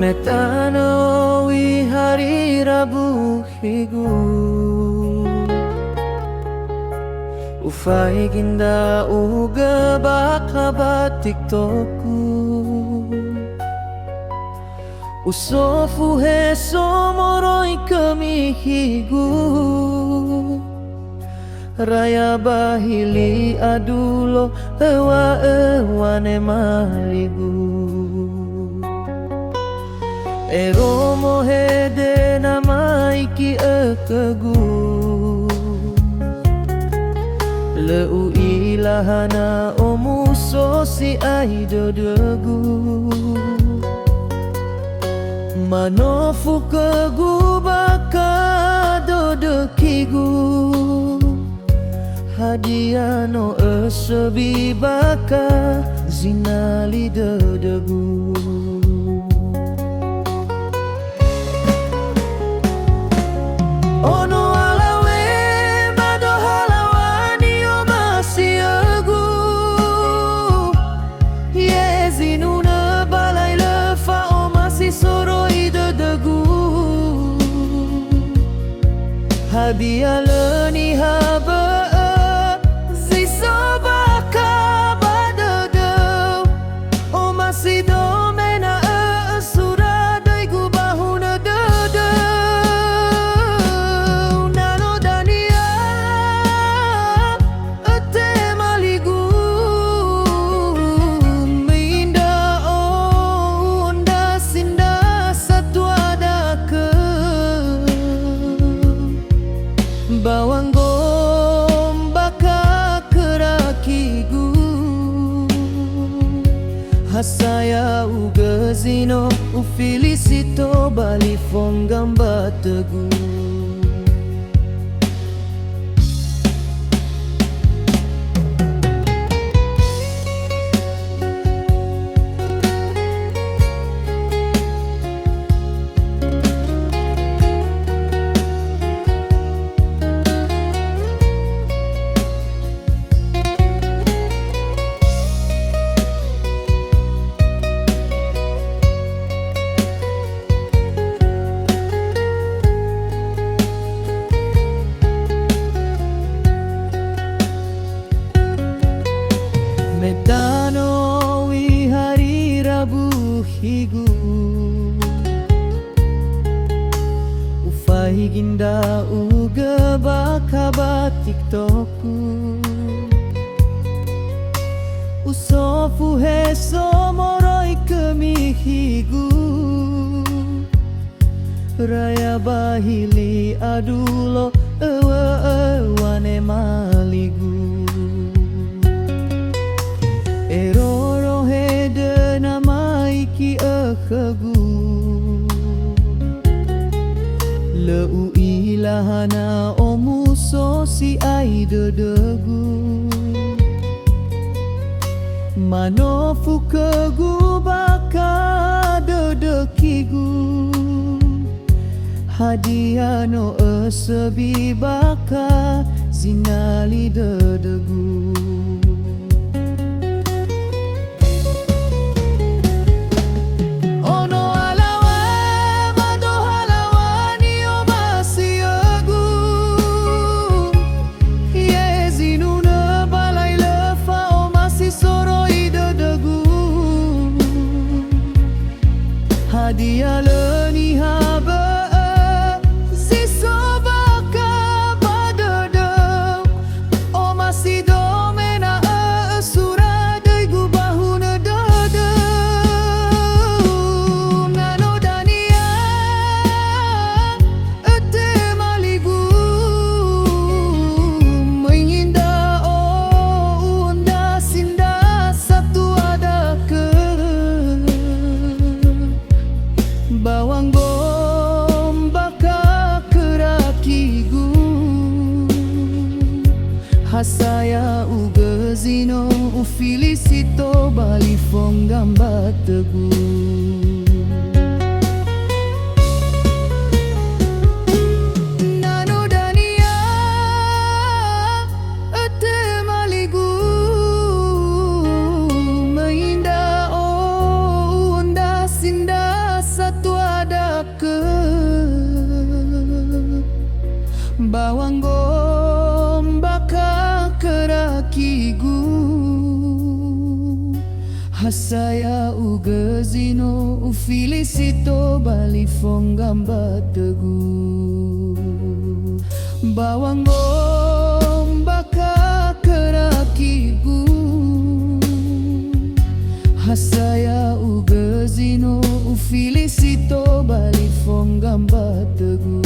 Metanowi hari Rabu higu Ufai ginda uga baka TikTokku Usofu he somoroi kami higu Raya bahili adulo ewane maligu Ero mohede namaiki ekegu Leu ilahana omuso si aidodegu Manofu kegu baka dodekigu Hadiano esebi baka zinali dodegu Ono alawe mado halawani o masiagu Yezinuna balai lefa o masi soroi dodegu Habia leni haba zisobaka badodo O masi domena asura daigu bahuna dodo Bawang gombaka kerakigu Hasaya ugazino ufilisito balifong gamba tegu Metanowi hari Rabu higu Ufai ginda uga baka TikTokku Usofu he somoroi kemi higu Raya bahili adulo ewane maligu Eroro hede namaiki ekegu Leu ilahana omuso si aidodegu Manofu kegu baka dodekigu Hadiano esebi baka zinali dodegu Dia leni haba zisobaka badodo O masi domena asura daigu bahuna dodo Nano dania ete maligu Menginda o unda sinda satu ada ke Bawang gombaka kerakigu Hasaya ugazino ufilisito balifong gamba tegu Nano dania ete maligu Mainda o unda sinda satu Hasaya ugazino o felicito balifong gamba tegu bawangom baka kerakigu Hasaya ugazino o felicito balifong gamba tegu